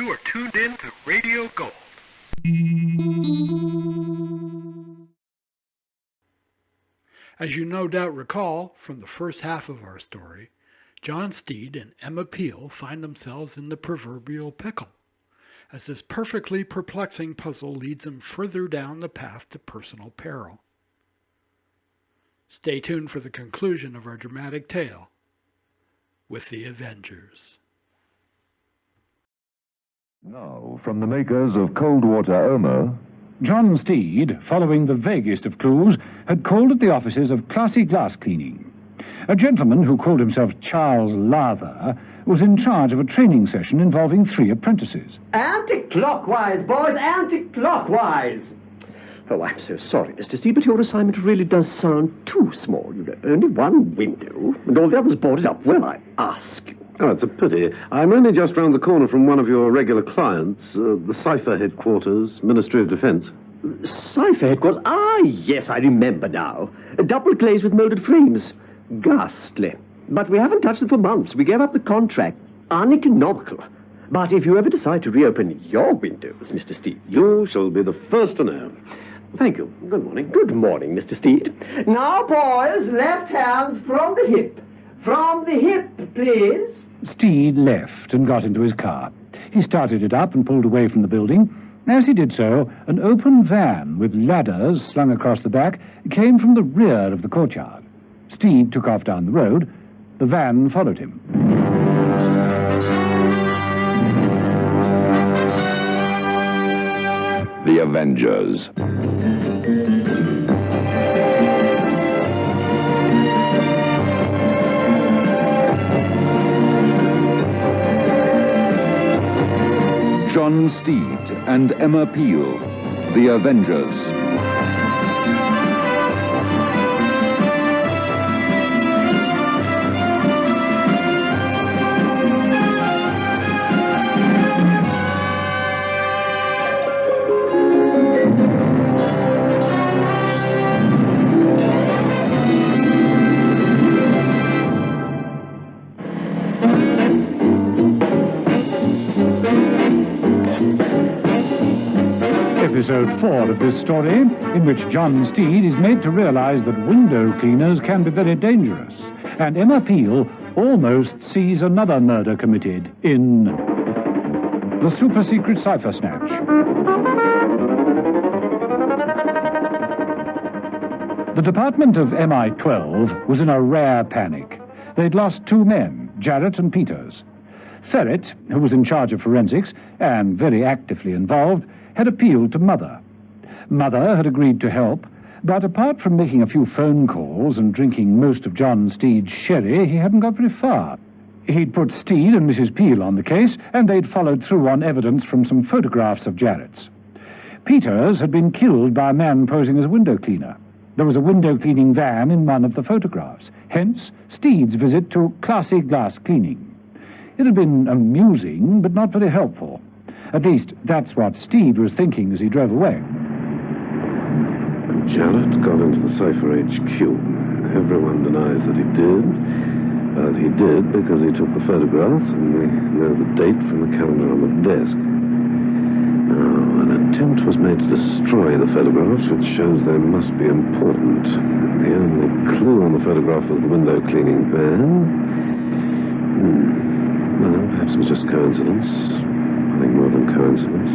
You are tuned in to Radio Gold. As you no doubt recall from the first half of our story, John Steed and Emma Peel find themselves in the proverbial pickle, as this perfectly perplexing puzzle leads them further down the path to personal peril. Stay tuned for the conclusion of our dramatic tale with the Avengers. Now, from the makers of Cold Water Omo, John Steed, following the vaguest of clues, had called at the offices of Classy Glass Cleaning. A gentleman who called himself Charles Lather was in charge of a training session involving 3 apprentices. Anti-clockwise, boys, anti-clockwise! Oh, I'm so sorry, Mr. Steed, but your assignment really does sound too small. You know, only one window, and all the others boarded up. Well, I ask you. Oh, it's a pity. I'm only just round the corner from one of your regular clients, the Cypher headquarters, Ministry of Defence. Cypher headquarters? Ah, yes, I remember now. A double glazed with moulded frames. Ghastly. But we haven't touched them for months. We gave up the contract. Uneconomical. But if you ever decide to reopen your windows, Mr. Steed... You shall be the first to know. Thank you. Good morning. Good morning, Mr. Steed. Now, boys, left hands from the hip. From the hip, please. Steed left and got into his car. He started it up and pulled away from the building. As he did so, an open van with ladders slung across the back came from the rear of the courtyard. Steed took off down the road. The van followed him. The Avengers. John Steed and Emma Peel, The Avengers. Episode 4 of this story, in which John Steed is made to realize that window cleaners can be very dangerous, and Emma Peel almost sees another murder committed in the super-secret Cypher Snatch. The department of MI-12 was in a rare panic. They'd lost 2 men, Jarrett and Peters. Ferret, who was in charge of forensics and very actively involved, had appealed to Mother. Mother had agreed to help, but apart from making a few phone calls and drinking most of John Steed's sherry, he hadn't got very far. He'd put Steed and Mrs. Peel on the case, and they'd followed through on evidence from some photographs of Jarrett's. Peters had been killed by a man posing as a window cleaner. There was a window-cleaning van in one of the photographs, hence Steed's visit to Classy Glass Cleaning. It had been amusing, but not very helpful. At least, that's what Steed was thinking as he drove away. Jarrett got into the Cypher HQ. Everyone denies that he did. But he did because he took the photographs, and we know the date from the calendar on the desk. Now, an attempt was made to destroy the photographs, which shows they must be important. The only clue on the photograph was the window cleaning van. Well, perhaps it was just coincidence. Nothing more than coincidence.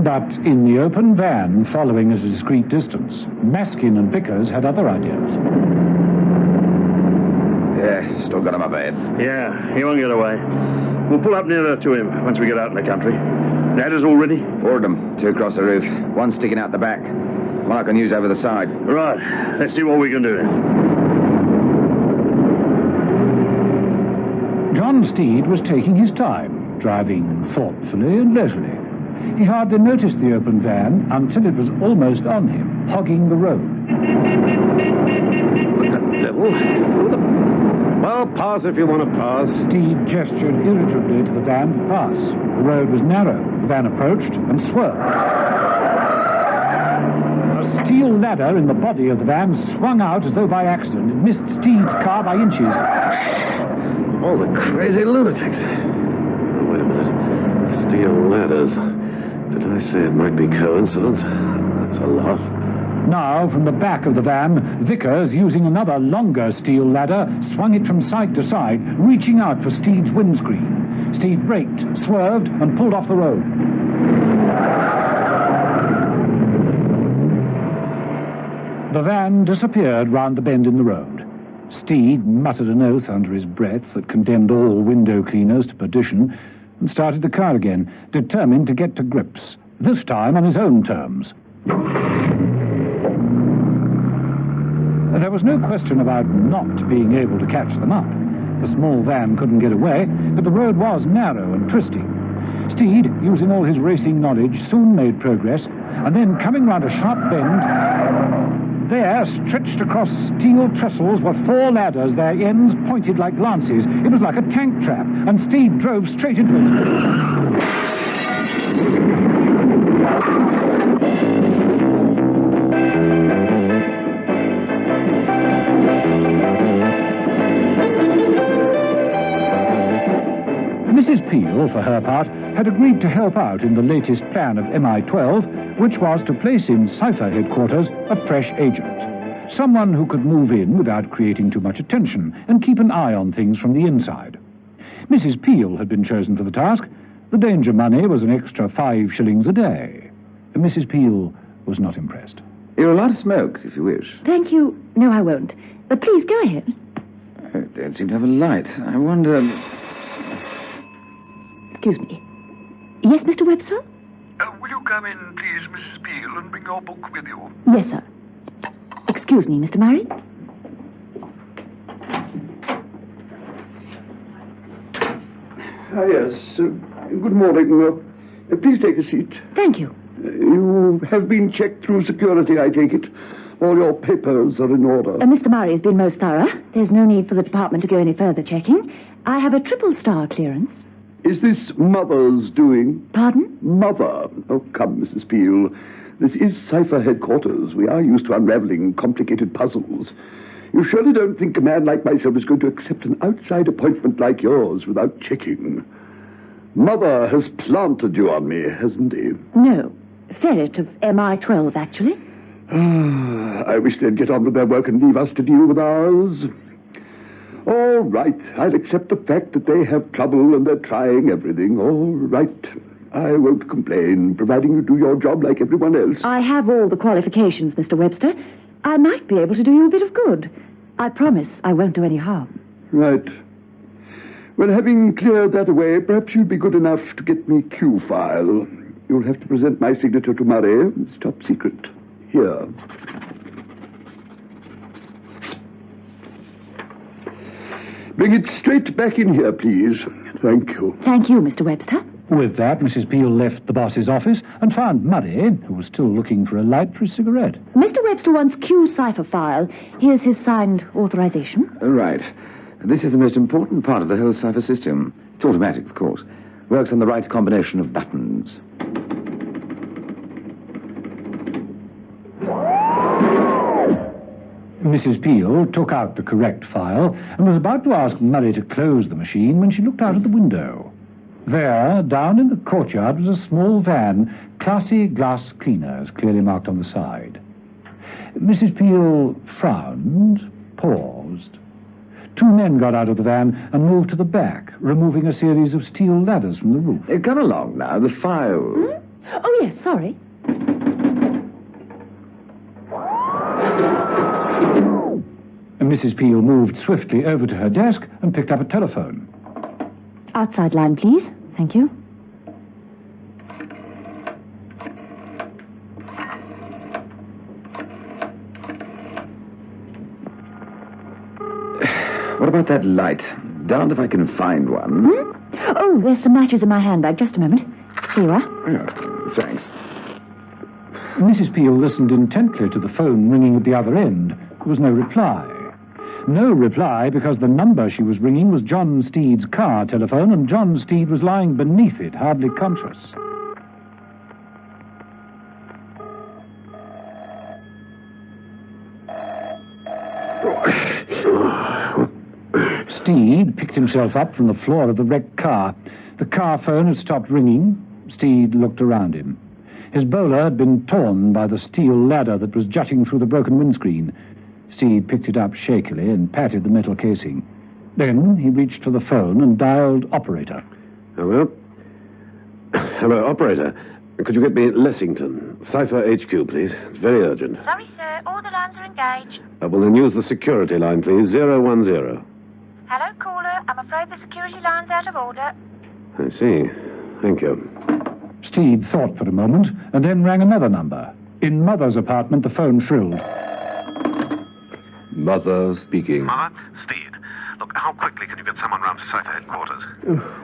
But in the open van, following at a discreet distance, Maskin and Pickers had other ideas. Yeah, still got him up ahead. Yeah, he won't get away. We'll pull up nearer to him once we get out in the country. Ladders all ready? 4 of them, 2 across the roof, 1 sticking out the back. One I can use over the side. Right, let's see what we can do. John Steed was taking his time, driving thoughtfully and leisurely. He hardly noticed the open van until it was almost on him, hogging the road. What the devil? Well, pass if you want to pass. Steed gestured irritably to the van to pass. The road was narrow. The van approached and swerved. A steel ladder in the body of the van swung out as though by accident. It missed Steed's car by inches. All the crazy lunatics. Oh, wait a minute. steel ladders. Did I say it might be coincidence? That's a lot. Now, from the back of the van, Vickers, using another longer steel ladder, swung it from side to side, reaching out for Steed's windscreen. Steed braked, swerved, and pulled off the road. The van disappeared round the bend in the road. Steed muttered an oath under his breath that condemned all window cleaners to perdition and started the car again, determined to get to grips, this time on his own terms. There was no question about not being able to catch them up. The small van couldn't get away, but the road was narrow and twisting. Steed, using all his racing knowledge, soon made progress, and then, coming round a sharp bend, there, stretched across steel trestles, were 4 ladders, their ends pointed like lances. It was like a tank trap, and Steed drove straight into it. Mrs. Peel, for her part, had agreed to help out in the latest plan of MI12, which was to place in Cypher headquarters a fresh agent. Someone who could move in without creating too much attention and keep an eye on things from the inside. Mrs. Peel had been chosen for the task. The danger money was an extra 5 shillings a day. Mrs. Peel was not impressed. You're allowed to smoke, if you wish. Thank you. No, I won't. But please, go ahead. I don't seem to have a light. I wonder... Excuse me. Yes, Mr. Webster? Will you come in, please, Mrs. Peel, and bring your book with you? Yes, sir. Excuse me, Mr. Murray. Yes. Good morning. Please take a seat. Thank you. You have been checked through security, I take it. All your papers are in order. Mr. Murray has been most thorough. There's no need for the department to go any further checking. I have a 3-star clearance. Is this Mother's doing? Pardon? Mother. Oh, come, Mrs. Peel. This is Cypher headquarters. We are used to unraveling complicated puzzles. You surely don't think a man like myself is going to accept an outside appointment like yours without checking. Mother has planted you on me, hasn't he? No. Ferret of MI12, actually. I wish they'd get on with their work and leave us to deal with ours. All right, I'll accept the fact that they have trouble and they're trying everything. All right, I won't complain, providing you do your job like everyone else. I have all the qualifications, Mr. Webster. I might be able to do you a bit of good. I promise I won't do any harm. Right. Well, having cleared that away, perhaps you'd be good enough to get me Q file. You'll have to present my signature to Murray. It's top secret. Here. Bring it straight back in here, please. Thank you. Thank you, Mr. Webster. With that, Mrs. Peel left the boss's office and found Murray, who was still looking for a light for his cigarette. Mr. Webster wants Q Cypher file. Here's his signed authorization. Right. This is the most important part of the whole Cypher system. It's automatic, of course. Works on the right combination of buttons. Mrs. Peel took out the correct file and was about to ask Murray to close the machine when she looked out of the window. There, down in the courtyard, was a small van, Classy Glass Cleaners, clearly marked on the side. Mrs. Peel frowned, paused. 2 men got out of the van and moved to the back, removing a series of steel ladders from the roof. Come along now, the file. Oh, yes, sorry. And Mrs. Peel moved swiftly over to her desk and picked up a telephone. Outside line, please. Thank you. What about that light? Darned if I can find one. Oh, there's some matches in my handbag. Just a moment. Here you are. Oh, thanks. Mrs. Peel listened intently to the phone ringing at the other end. There was no reply. No reply because the number she was ringing was John Steed's car telephone, and John Steed was lying beneath it, hardly conscious. Steed picked himself up from the floor of the wrecked car. The car phone had stopped ringing. Steed looked around him. His bowler had been torn by the steel ladder that was jutting through the broken windscreen. Steed picked it up shakily and patted the metal casing. Then he reached for the phone and dialed operator. Hello? Hello, operator. Could you get me Lessington? Cypher HQ, please. It's very urgent. Sorry, sir. All the lines are engaged. Well, then use the security line, please. 010. Hello, caller. I'm afraid the security line's out of order. I see. Thank you. Steed thought for a moment and then rang another number. In Mother's apartment, the phone shrilled. Mother speaking. Mother? Steed. Look, how quickly can you get someone round to Cypher headquarters?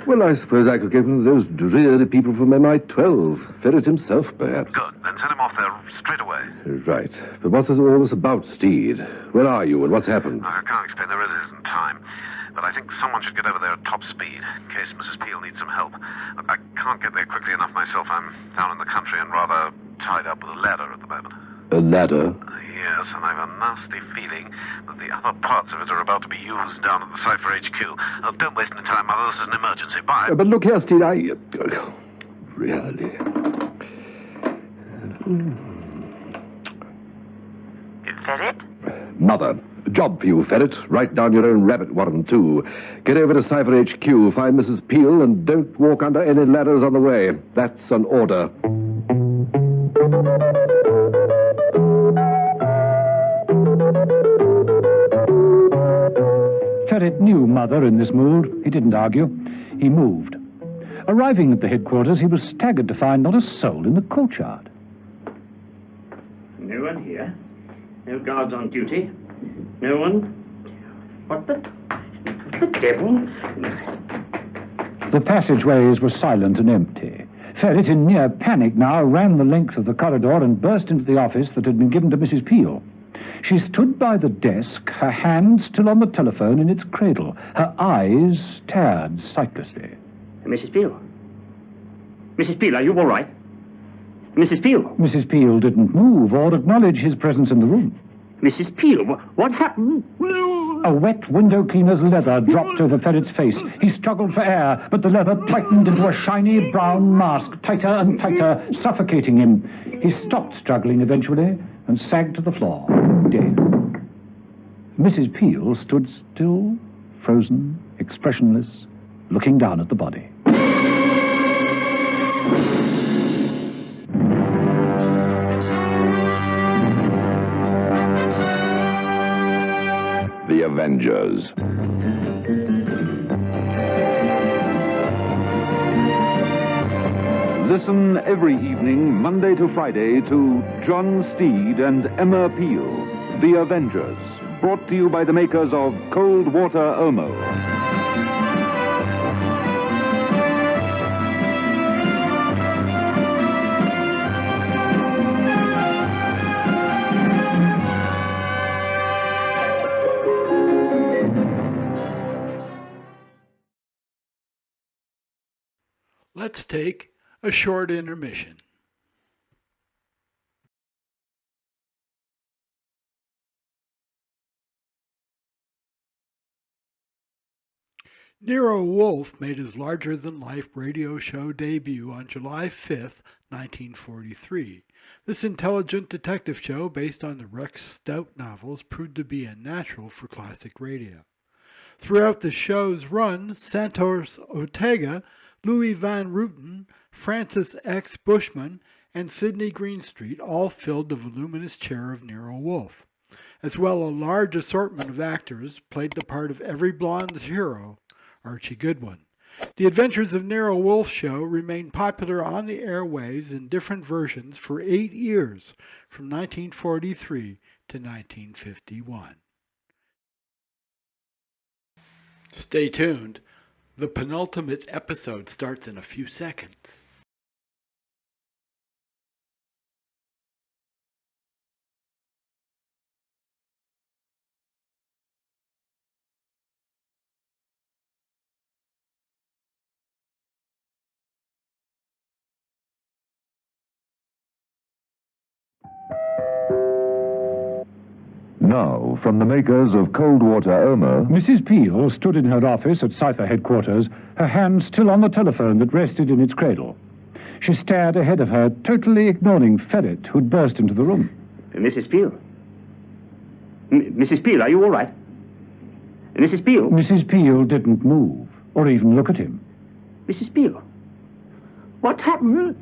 Well, I suppose I could give him those dreary people from MI-12. Ferret himself, perhaps. Good. Then send him off there straight away. Right. But what's all this about, Steed? Where are you and what's happened? I can't explain. There really isn't time. But I think someone should get over there at top speed in case Mrs. Peel needs some help. Look, I can't get there quickly enough myself. I'm down in the country and rather tied up with a ladder at the moment. A ladder? Yes, and I've a nasty feeling that the other parts of it are about to be used down at the Cypher HQ. Don't waste any time, Mother. This is an emergency. Bye. But look here, Steed, really... Ferret? Mother, job for you, Ferret. Write down your own rabbit warren, too. Get over to Cypher HQ, find Mrs. Peel, and don't walk under any ladders on the way. That's an order. Ferret knew Mother in this mood. He didn't argue. He moved. Arriving at the headquarters, he was staggered to find not a soul in the courtyard. No one here. No guards on duty. No one. What the devil? The passageways were silent and empty. Ferret, in near panic now, ran the length of the corridor and burst into the office that had been given to Mrs. Peel. She stood by the desk, her hand still on the telephone in its cradle. Her eyes stared sightlessly. Mrs. Peel? Mrs. Peel, are you all right? Mrs. Peel? Mrs. Peel didn't move or acknowledge his presence in the room. Mrs. Peel, what happened? A wet window cleaner's leather dropped over Ferret's face. He struggled for air, but the leather tightened into a shiny brown mask, tighter and tighter, suffocating him. He stopped struggling eventually and sagged to the floor, dead. Mrs. Peel stood still, frozen, expressionless, looking down at the body. The Avengers. Listen every evening, Monday to Friday, to John Steed and Emma Peel, The Avengers, brought to you by the makers of Cold Water Omo. Let's take a short intermission. Nero Wolfe made his larger-than-life radio show debut on July 5, 1943. This intelligent detective show, based on the Rex Stout novels, proved to be a natural for classic radio. Throughout the show's run, Santos Ortega, Louis Van Rooten, Francis X. Bushman, and Sidney Greenstreet all filled the voluminous chair of Nero Wolfe. As well, a large assortment of actors played the part of every blonde's hero, Archie Goodwin. The Adventures of Nero Wolfe show remained popular on the airwaves in different versions for 8 years, from 1943 to 1951. Stay tuned. The penultimate episode starts in a few seconds. Now, from the makers of cold water Oma... Mrs. Peel stood in her office at Cypher headquarters, her hand still on the telephone that rested in its cradle. She stared ahead of her, totally ignoring Ferret, who'd burst into the room. Mrs. Peel? Mrs. Peel, are you all right? Mrs. Peel? Mrs. Peel didn't move, or even look at him. Mrs. Peel? What happened?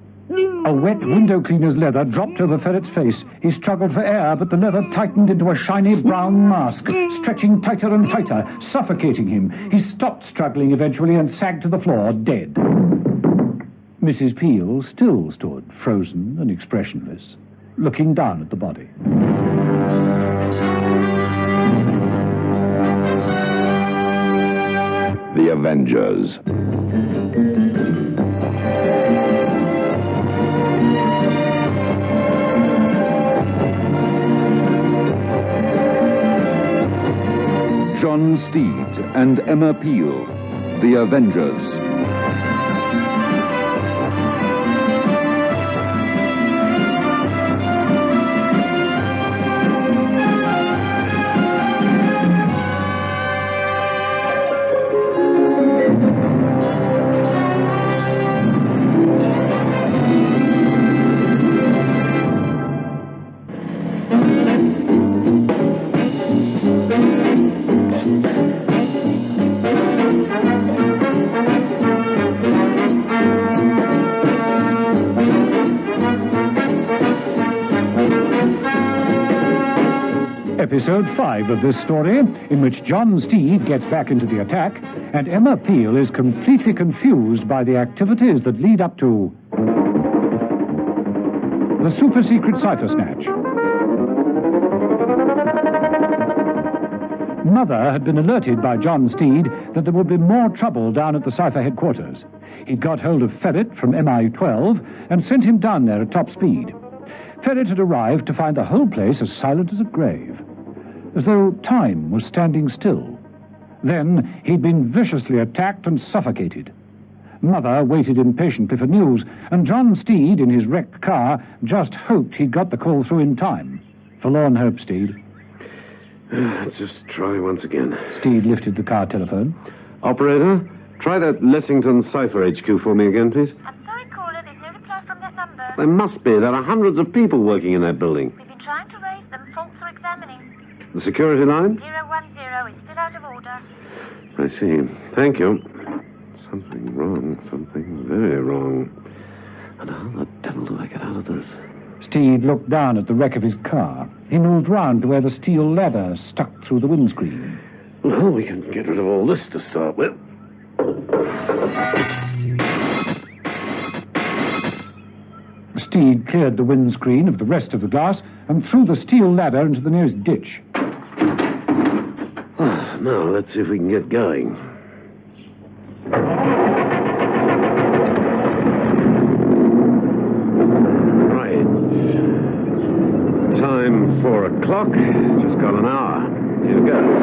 A wet window cleaner's leather dropped over Ferret's face. He struggled for air, but the leather tightened into a shiny brown mask, stretching tighter and tighter, suffocating him. He stopped struggling eventually and sagged to the floor, dead. Mrs. Peel still stood, frozen and expressionless, looking down at the body. The Avengers. John Steed and Emma Peel, The Avengers. Episode 5 of this story, in which John Steed gets back into the attack, and Emma Peel is completely confused by the activities that lead up to the super-secret Cypher Snatch. Mother had been alerted by John Steed that there would be more trouble down at the Cypher headquarters. He'd got hold of Ferret from MI-12 and sent him down there at top speed. Ferret had arrived to find the whole place as silent as a grave, as though time was standing still. Then he'd been viciously attacked and suffocated. Mother waited impatiently for news, and John Steed, in his wrecked car, just hoped he'd got the call through in time. Forlorn hope, Steed. Let's just try once again. Steed lifted the car telephone. Operator, try that Lessington Cypher HQ for me again, please. I'm sorry, caller, there's no reply from that number. There must be. There are hundreds of people working in that building. We've been trying to raise them. Faults are examining. The security line? 010 is still out of order. I see. Thank you. Something wrong. Something very wrong. And how the devil do I get out of this? Steed looked down at the wreck of his car. He moved round to where the steel ladder stuck through the windscreen. Well, we can get rid of all this to start with. Steed cleared the windscreen of the rest of the glass and threw the steel ladder into the nearest ditch. Now, let's see if we can get going. Right. Time 4 o'clock. Just got an hour. Here goes.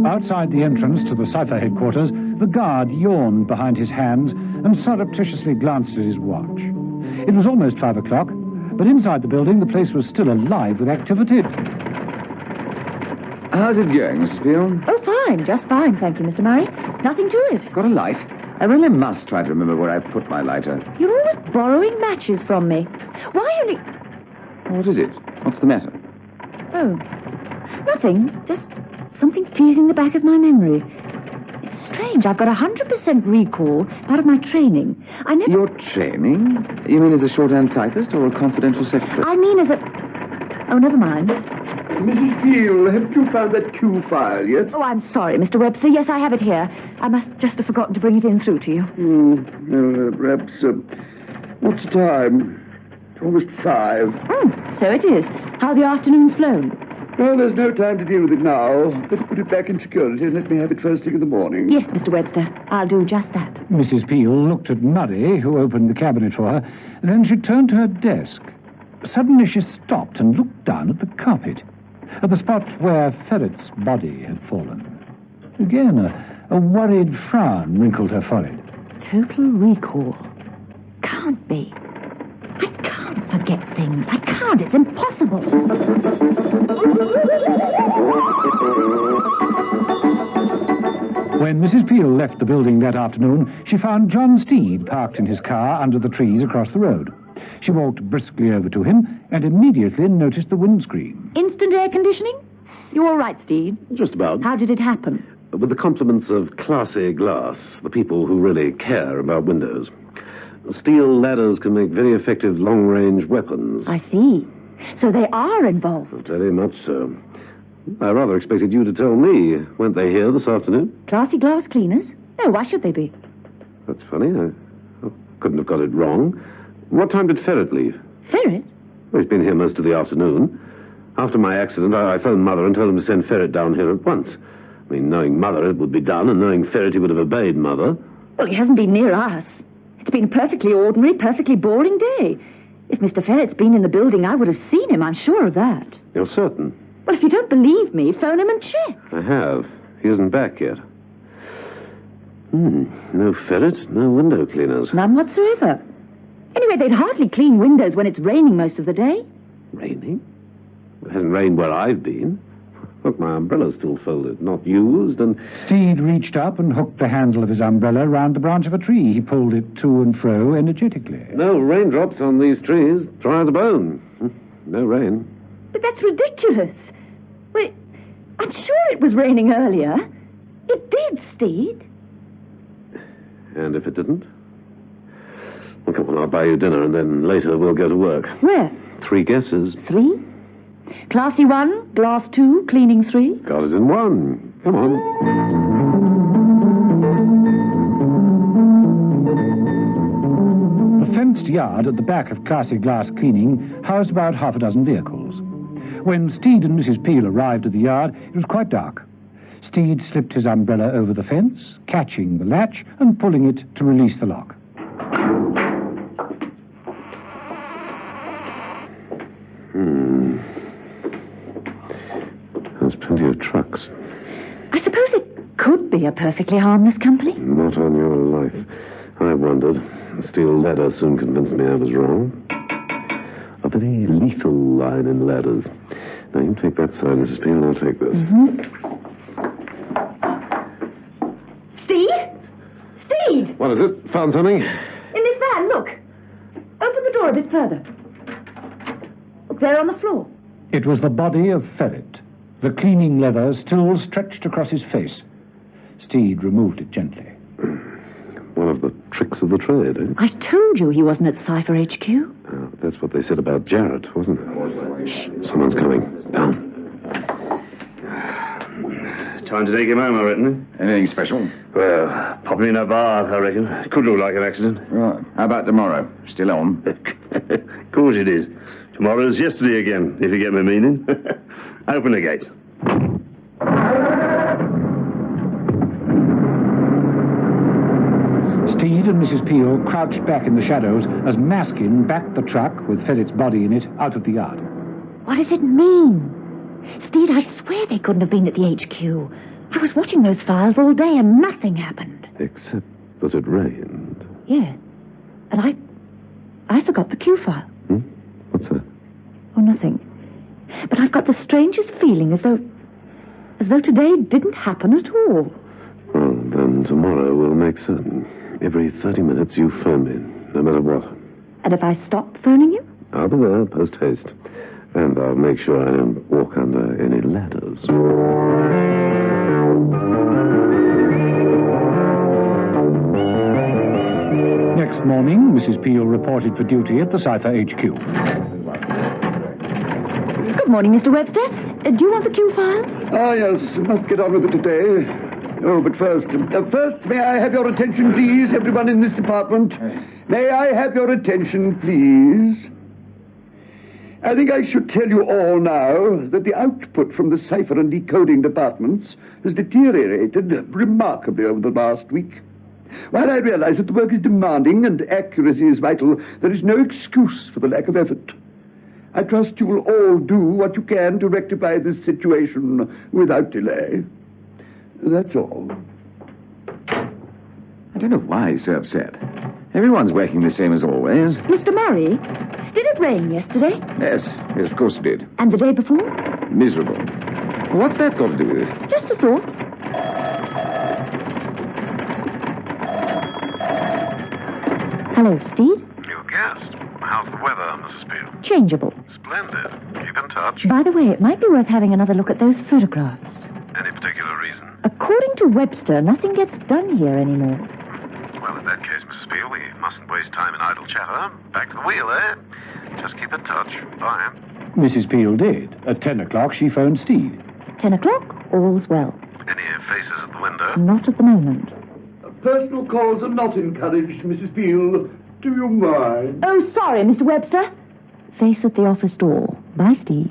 Outside the entrance to the Cypher headquarters, the guard yawned behind his hands and surreptitiously glanced at his watch. It was almost 5 o'clock, but inside the building the place was still alive with activity. How's it going, Mrs. Peel? Oh, fine, just fine, thank you, Mr. Murray. Nothing to it. Got a light? I really must try to remember where I put my lighter. You're always borrowing matches from me. Why only... What is it? What's the matter? Oh, nothing. Just something teasing the back of my memory. It's strange. I've got 100% recall, part of my training. I never... Your training? You mean as a shorthand typist or a confidential secretary? I mean as a... Oh, never mind. Mrs. Peel, haven't you found that Q file yet? Oh, I'm sorry, Mr. Webster. Yes, I have it here. I must just have forgotten to bring it in through to you. Perhaps... what's the time? It's almost 5. Oh, so it is. How the afternoon's flown. Well, there's no time to deal with it now. Better put it back in security and let me have it first thing in the morning. Yes, Mr. Webster. I'll do just that. Mrs. Peel looked at Murray, who opened the cabinet for her, and then she turned to her desk. Suddenly she stopped and looked down at the carpet. at the spot where Ferret's body had fallen. Again, a worried frown wrinkled her forehead. Total recall. Can't be. I can't forget things. I can't. It's impossible. When Mrs. Peel left the building that afternoon, she found John Steed parked in his car under the trees across the road. She walked briskly over to him and immediately noticed the windscreen. Instant air conditioning? You all right, Steed? Just about. How did it happen? With the compliments of classy glass, the people who really care about windows. Steel ladders can make very effective long-range weapons. I see. So they are involved. Very much so. I rather expected you to tell me. Weren't they here this afternoon? Classy glass cleaners? No, why should they be? That's funny. I couldn't have got it wrong. What time did Ferret leave? Ferret? Well, he's been here most of the afternoon. After my accident, I phoned Mother and told him to send Ferret down here at once. I mean, knowing Mother, it would be done, and knowing Ferret, he would have obeyed Mother. Well, he hasn't been near us. It's been a perfectly ordinary, perfectly boring day. If Mr. Ferret's been in the building, I would have seen him, I'm sure of that. You're certain? Well, if you don't believe me, phone him and check. I have. He isn't back yet. No Ferret, no window cleaners. None whatsoever. Anyway, they'd hardly clean windows when it's raining most of the day. Raining? It hasn't rained where I've been. Look, my umbrella's still folded, not used, and... Steed reached up and hooked the handle of his umbrella round the branch of a tree. He pulled it to and fro energetically. No raindrops on these trees. Dry as a bone. No rain. But that's ridiculous. Well, I'm sure it was raining earlier. It did, Steed. And if it didn't? Well, come on, I'll buy you dinner, and then later we'll go to work. Where? 3 guesses. 3? Classy 1, glass 2, cleaning 3. Got it in 1. Come on. The fenced yard at the back of Classy Glass Cleaning housed about half a dozen vehicles. When Steed and Mrs. Peel arrived at the yard, it was quite dark. Steed slipped his umbrella over the fence, catching the latch and pulling it to release the lock. There's plenty of trucks. I suppose it could be a perfectly harmless company. Not on your life. I wondered. The steel ladder soon convinced me I was wrong. A very lethal line in ladders. Now, you take that side, Mrs. Peel, and I'll take this. Steed? Steed! What is it? Found something? In this van, look. Open the door a bit further. Look, there on the floor. It was the body of Ferret, the cleaning leather still stretched across his face. Steed removed it gently. One of the tricks of the trade, eh? I told you he wasn't at Cypher HQ. That's what they said about Jarrett, wasn't it? Shh, someone's coming. Down. Time to take him home, I reckon. Anything special? Well, pop him in a bar, I reckon. Could look like an accident. Right. How about tomorrow? Still on? Of course it is. Tomorrow's yesterday again, if you get my meaning. Open the gate. Steed and Mrs. Peel crouched back in the shadows as Maskin backed the truck with Ferret's body in it out of the yard. What does it mean? Steed, I swear they couldn't have been at the HQ. I was watching those files all day and nothing happened. Except that it rained. Yeah. And I forgot the Q file. What's that? Oh, nothing. But I've got the strangest feeling as though today didn't happen at all. Well, then tomorrow we'll make certain. Every 30 minutes you phone me, no matter what. And if I stop phoning you? I'll be there, post haste. And I'll make sure I don't walk under any ladders. Next morning, Mrs. Peel reported for duty at the Cypher HQ. Good morning, Mr. Webster. Do you want the Q file? Ah, yes. Must get on with it today. Oh, but first, may I have your attention, please, everyone in this department? May I have your attention, please? I think I should tell you all now that the output from the cipher and decoding departments has deteriorated remarkably over the last week. While I realize that the work is demanding and accuracy is vital, there is no excuse for the lack of effort. I trust you will all do what you can to rectify this situation without delay. That's all. I don't know why he's so upset. Everyone's working the same as always. Mr. Murray, did it rain yesterday? Yes, of course it did. And the day before? Miserable. What's that got to do with it? Just a thought. Hello, Steed. You guessed. How's the weather, Mrs. Peel? Changeable. Splendid. Keep in touch. By the way, it might be worth having another look at those photographs. Any particular reason? According to Webster, nothing gets done here anymore. Well, in that case, Mrs. Peel, we mustn't waste time in idle chatter. Back to the wheel, eh? Just keep in touch. Bye. Mrs. Peel did. At 10 o'clock, she phoned Steed. 10 o'clock, all's well. Any faces at the window? Not at the moment. Personal calls are not encouraged, Mrs. Peel. Do you mind? Oh, sorry, Mr. Webster. Face at the office door. Bye, Steve.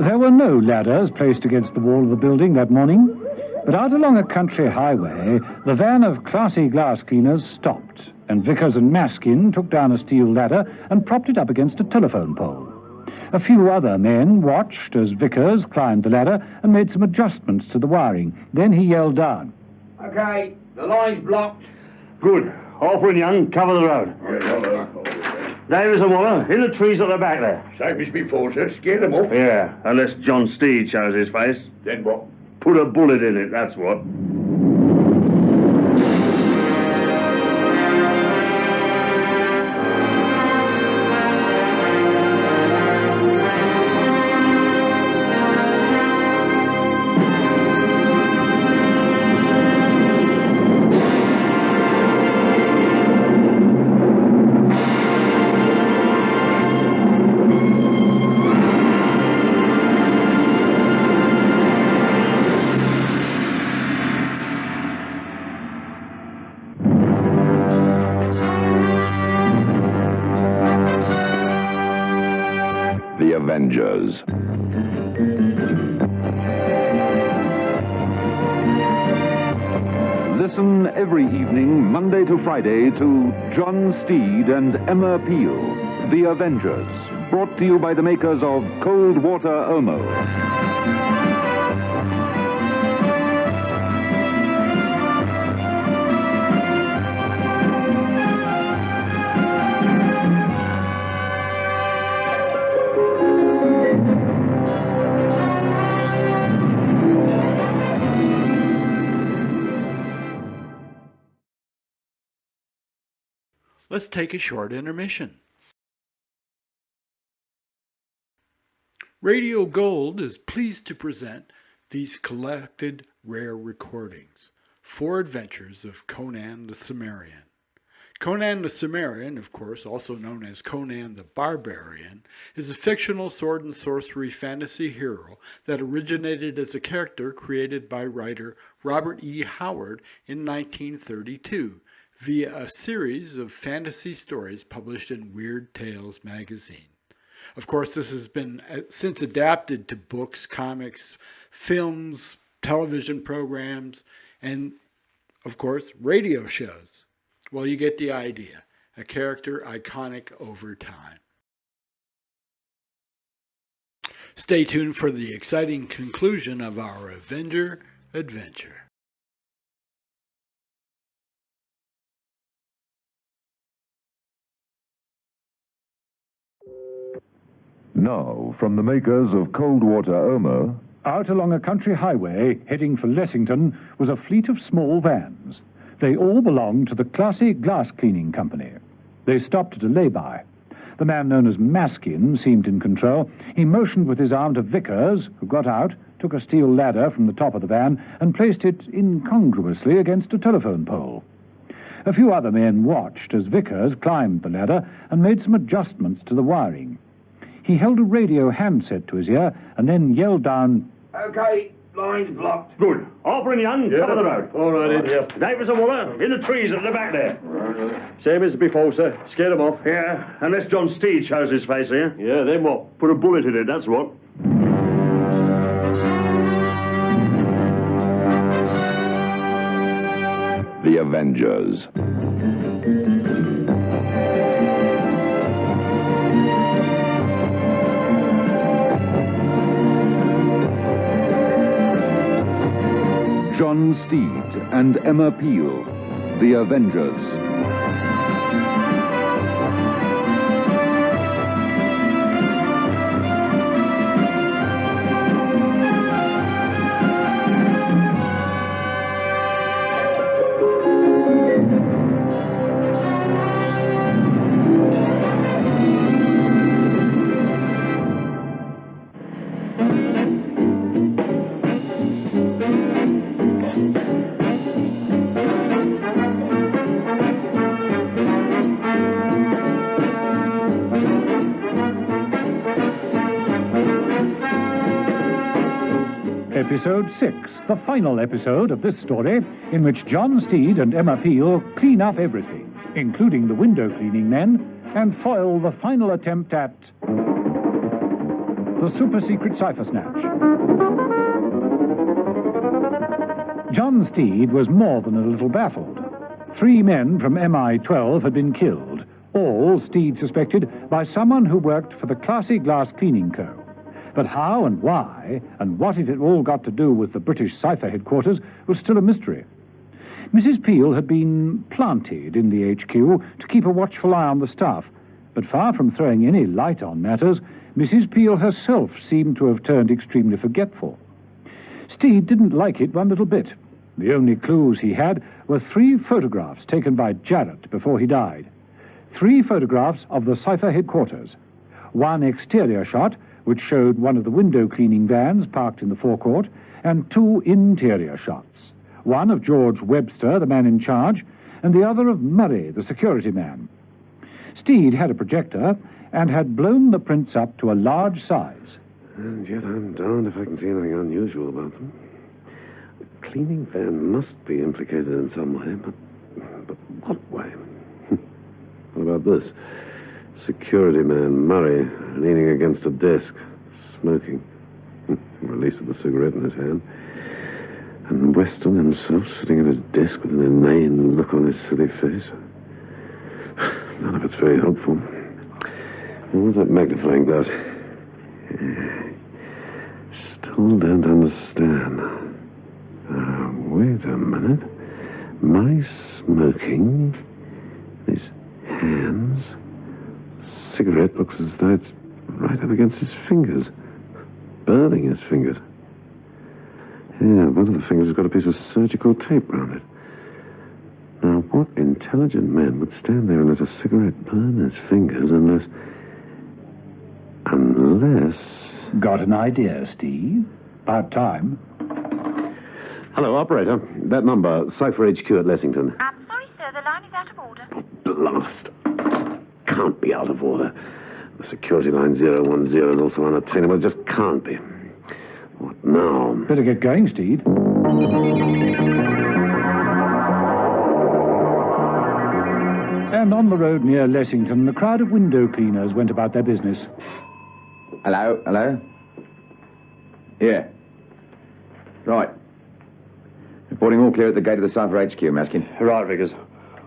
There were no ladders placed against the wall of the building that morning, but out along a country highway, the van of classy glass cleaners stopped, and Vickers and Maskin took down a steel ladder and propped it up against a telephone pole. A few other men watched as Vickers climbed the ladder and made some adjustments to the wiring. Then he yelled down. Okay, the line's blocked. Good. Harper and Young, cover the road. Davis and Waller, in the trees at the back there. Same as before, sir. Scare them off. Yeah, unless John Steed shows his face. Then what? Put a bullet in it, that's what. The Avengers. Listen every evening, Monday to Friday, to John Steed and Emma Peel, The Avengers, brought to you by the makers of Cold Water Omo. Let's take a short intermission. Radio Gold is pleased to present these collected rare recordings, 4 adventures of Conan the Cimmerian. Conan the Cimmerian, of course, also known as Conan the Barbarian, is a fictional sword and sorcery fantasy hero that originated as a character created by writer Robert E. Howard in 1932 via a series of fantasy stories published in Weird Tales magazine. Of course, this has been since adapted to books, comics, films, television programs, and, of course, radio shows. Well, you get the idea. A character iconic over time. Stay tuned for the exciting conclusion of our Avenger adventure. Now, from the makers of Cold Water Omo. Out along a country highway, heading for Lessington, was a fleet of small vans. They all belonged to the classy glass cleaning company. They stopped at a lay-by. The man known as Maskin seemed in control. He motioned with his arm to Vickers, who got out, took a steel ladder from the top of the van, and placed it incongruously against a telephone pole. A few other men watched as Vickers climbed the ladder and made some adjustments to the wiring. He held a radio handset to his ear and then yelled down, Okay, line's blocked. Good. Harper and Young, cover the road. All right, Ed. Davis and Waller, in the trees at the back there. Same as before, sir. Scare them off. Yeah, unless John Steed shows his face here. Yeah, then what? Put a bullet in it, that's what. The Avengers. John Steed and Emma Peel, The Avengers. Episode 6, the final episode of this story, in which John Steed and Emma Peel clean up everything, including the window cleaning men, and foil the final attempt at the super-secret Cypher Snatch. John Steed was more than a little baffled. 3 men from MI-12 had been killed, all, Steed suspected, by someone who worked for the Classy Glass Cleaning Co. But how and why, and what it had all got to do with the British Cypher headquarters, was still a mystery. Mrs. Peel had been planted in the HQ to keep a watchful eye on the staff, but far from throwing any light on matters, Mrs. Peel herself seemed to have turned extremely forgetful. Steed didn't like it one little bit. The only clues he had were 3 photographs taken by Jarrett before he died. 3 photographs of the Cypher headquarters. 1 exterior shot, which showed one of the window cleaning vans parked in the forecourt, and 2 interior shots. One of George Webster, the man in charge, and the other of Murray, the security man. Steed had a projector and had blown the prints up to a large size. And yet I'm darned if I can see anything unusual about them. The cleaning van must be implicated in some way, but what way? What about this? Security man, Murray, leaning against a desk, smoking, or at least with a cigarette in his hand. And Weston himself sitting at his desk with an inane look on his silly face. None of it's very helpful. What was that magnifying glass? Still don't understand. Wait a minute. Murray smoking, his hands... cigarette looks as though it's right up against his fingers. Burning his fingers. Yeah, one of the fingers has got a piece of surgical tape round it. Now, what intelligent man would stand there and let a cigarette burn his fingers unless... Got an idea, Steve? About time. Hello, operator. That number, Cypher HQ at Lessington. I'm sorry, sir, the line is out of order. Blast. Can't be out of order. The security line 010 is also unattainable. It just can't be. What now? Better get going, Steed. And on the road near Lessington, a crowd of window cleaners went about their business. Hello, hello? Here. Right. Reporting all clear at the gate of the Cypher HQ, Maskin. Right, Vickers.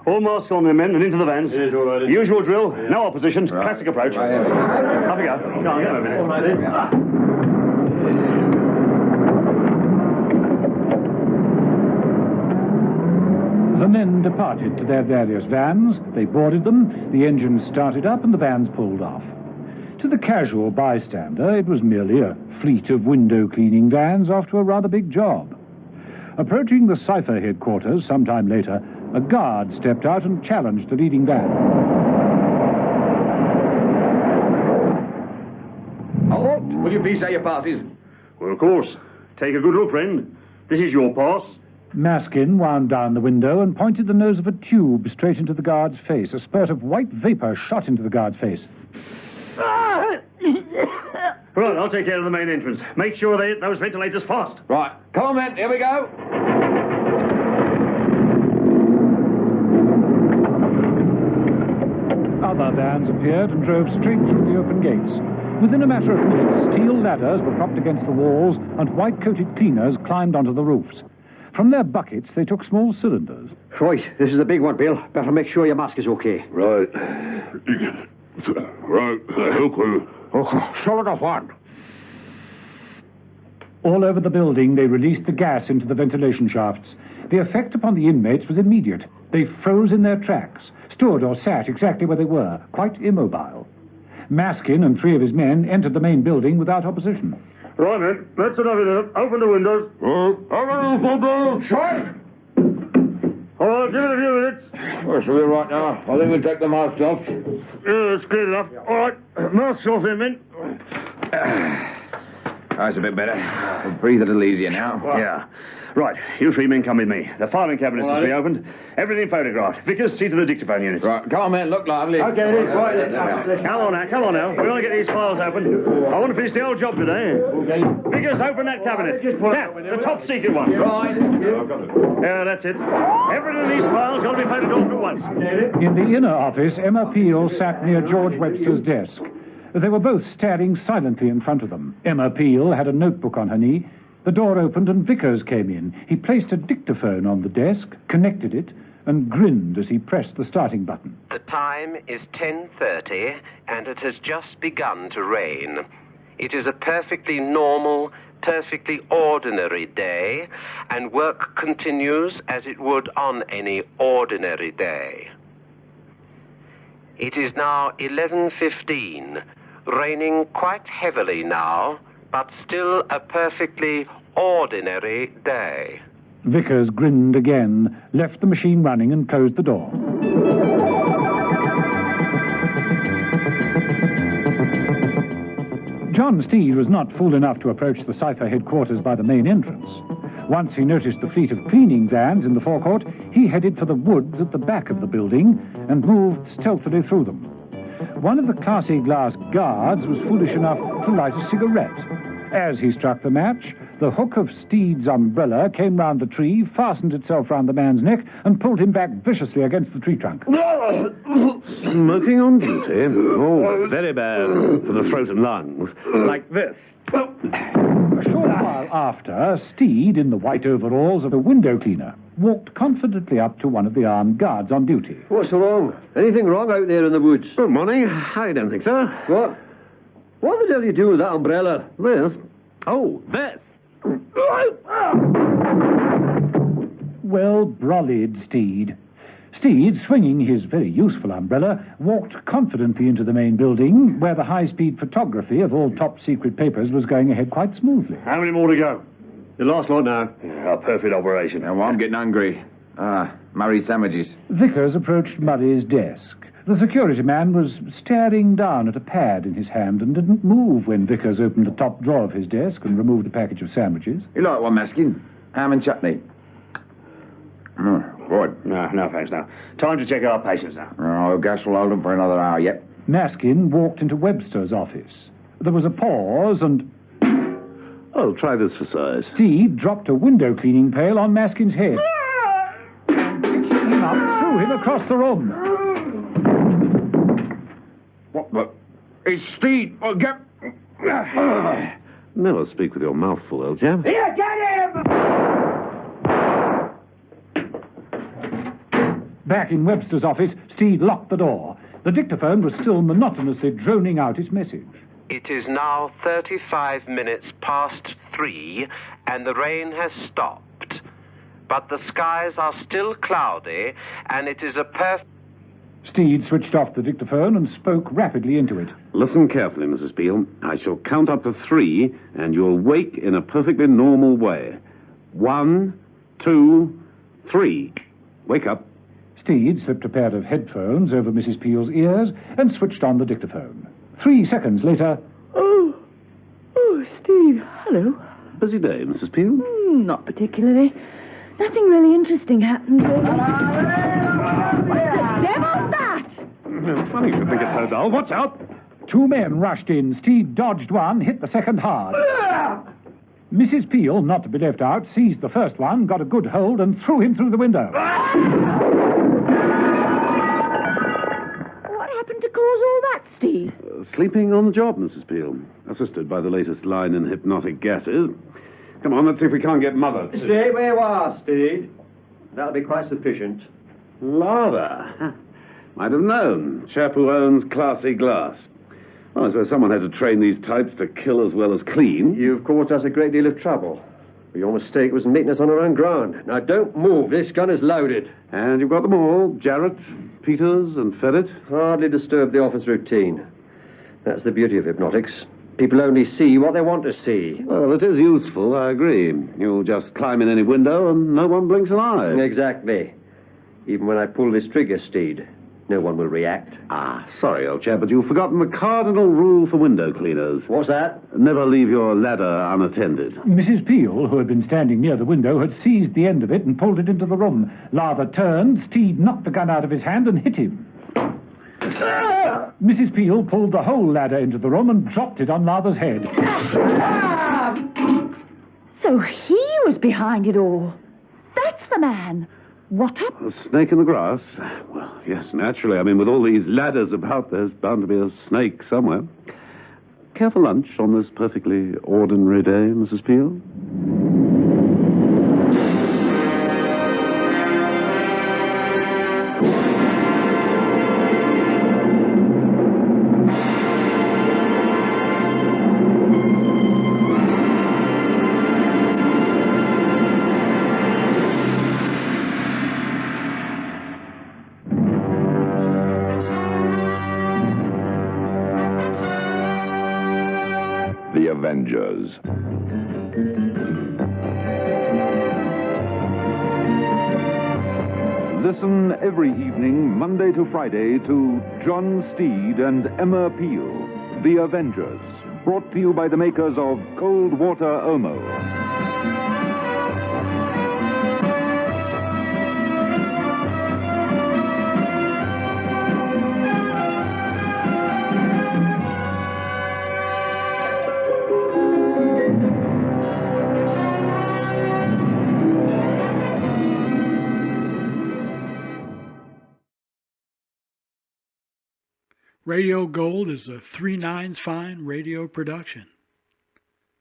All masks on their men and into the vans. It is all right. Usual drill. No opposition. Right. Classic approach. Right, Off we go. Come on, get over all right. The men departed to their various vans. They boarded them, the engines started up, and the vans pulled off. To the casual bystander, it was merely a fleet of window cleaning vans after a rather big job. Approaching the Cypher headquarters sometime later, a guard stepped out and challenged the leading van. Halt! Will you please say your passes? Well, of course. Take a good look, friend. This is your pass. Maskin wound down the window and pointed the nose of a tube straight into the guard's face. A spurt of white vapor shot into the guard's face. Right, I'll take care of the main entrance. Make sure they hit those ventilators fast. Right. Come on, men. Here we go. Other vans appeared and drove straight through the open gates. Within a matter of minutes, steel ladders were propped against the walls and white-coated cleaners climbed onto the roofs. From their buckets, they took small cylinders. Right, this is the big one, Bill. Better make sure your mask is okay. Right. Right. Okay. Oh, solid off one. All over the building, they released the gas into the ventilation shafts. The effect upon the inmates was immediate. They froze in their tracks, stood or sat exactly where they were, quite immobile. Maskin and 3 of his men entered the main building without opposition. Right, men. That's enough of it. Open the windows. Open the windows. Shut! All right, give it a few minutes. Well, shall we right now? I think we'll take the mask off. Yeah, it's clear enough. All right, mask off then, men. That's a bit better. We'll breathe a little easier now. Yeah. Right, you 3 men come with me. The filing cabinets must be opened. Everything photographed. Vickers, see to the dictaphone unit. Right, come on, man. Look lively. Okay, right. Come on now. We want to get these files open. I want to finish the whole job today. Okay. Vickers, open that cabinet. Now, the top secret one. Right. Yeah, that's it. Everything in these files got to be photographed at once. In the inner office, Emma Peel sat near George Webster's desk. They were both staring silently in front of them. Emma Peel had a notebook on her knee. The door opened and Vickers came in. He placed a dictaphone on the desk, connected it, and grinned as he pressed the starting button. The time is 10:30, and it has just begun to rain. It is a perfectly normal, perfectly ordinary day, and work continues as it would on any ordinary day. It is now 11:15, raining quite heavily now, but still a perfectly ordinary day. Vickers grinned again, left the machine running and closed the door. John Steed was not fool enough to approach the Cypher headquarters by the main entrance. Once he noticed the fleet of cleaning vans in the forecourt, he headed for the woods at the back of the building and moved stealthily through them. One of the classy glass guards was foolish enough to light a cigarette. As he struck the match, the hook of Steed's umbrella came round the tree, fastened itself round the man's neck, and pulled him back viciously against the tree trunk. Smoking on duty? Oh, very bad for the throat and lungs. Like this. A short while after, Steed, in the white overalls of a window cleaner, walked confidently up to one of the armed guards on duty. What's wrong? Anything wrong out there in the woods? Good morning. I don't think so. What? What the devil are you doing with that umbrella? This? Oh, this. Well brollied, Steed. Steed, swinging his very useful umbrella, walked confidently into the main building, where the high-speed photography of all top-secret papers was going ahead quite smoothly. How many more to go? The last lot now. Yeah, a perfect operation. Now, I'm getting hungry. Murray sandwiches. Vickers approached Murray's desk. The security man was staring down at a pad in his hand and didn't move when Vickers opened the top drawer of his desk and removed a package of sandwiches. You like one, Maskin? Ham and chutney. Good. No, thanks, now. Time to check our patients now. Oh, gas will hold them for another hour yet. Maskin walked into Webster's office. There was a pause and... Oh, try this for size. Steed dropped a window cleaning pail on Maskin's head. And picking him up, threw him across the room. What? It's Steed. Oh, get... Never speak with your mouth full, old chap. Here, get him! Back in Webster's office, Steed locked the door. The dictaphone was still monotonously droning out its message. It is now 35 minutes past 3, and the rain has stopped. But the skies are still cloudy, and it is a perfect... Steed switched off the dictaphone and spoke rapidly into it. Listen carefully, Mrs. Peel. I shall count up to 3, and you'll wake in a perfectly normal way. 1, 2, 3. Wake up. Steed slipped a pair of headphones over Mrs. Peel's ears and switched on the dictaphone. 3 seconds later... Oh, Steve, hello. Busy day, Mrs. Peel? Not particularly. Nothing really interesting happened, really. What the devil's that? Funny you think it's so dull. Watch out! 2 men rushed in. Steed dodged one, hit the second hard. Mrs. Peel, not to be left out, seized the first one, got a good hold, and threw him through the window. What happened to cause all that, Steve? Sleeping on the job, Mrs. Peel. Assisted by the latest line in hypnotic gases. Come on, let's see if we can't get Mother. Stay where you are, Steed. That'll be quite sufficient. Lather. Might have known. Chap who owns classy glass. Well, I suppose someone had to train these types to kill as well as clean. You've caused us a great deal of trouble. But your mistake was meeting us on our own ground. Now, don't move. This gun is loaded. And you've got them all, Jarrett, Peters, and Ferret. Hardly disturb the office routine. That's the beauty of hypnotics. People only see what they want to see. Well, it is useful, I agree. You'll just climb in any window and no one blinks an eye. Exactly. Even when I pull this trigger, Steed, no one will react. Ah, sorry, old chap, but you've forgotten the cardinal rule for window cleaners. What's that? Never leave your ladder unattended. Mrs. Peel, who had been standing near the window, had seized the end of it and pulled it into the room. Lather turned, Steed knocked the gun out of his hand and hit him. Mrs. Peel pulled the whole ladder into the room and dropped it on Lather's head. So he was behind it all. That's the man. What a... A snake in the grass? Well, yes, naturally. I mean, with all these ladders about, there's bound to be a snake somewhere. Care for lunch on this perfectly ordinary day, Mrs. Peel? The Avengers. Listen every evening, Monday to Friday, to John Steed and Emma Peel, The Avengers, brought to you by the makers of Cold Water Omo. Radio Gold is a 3 Nines Fine radio production.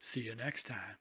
See you next time.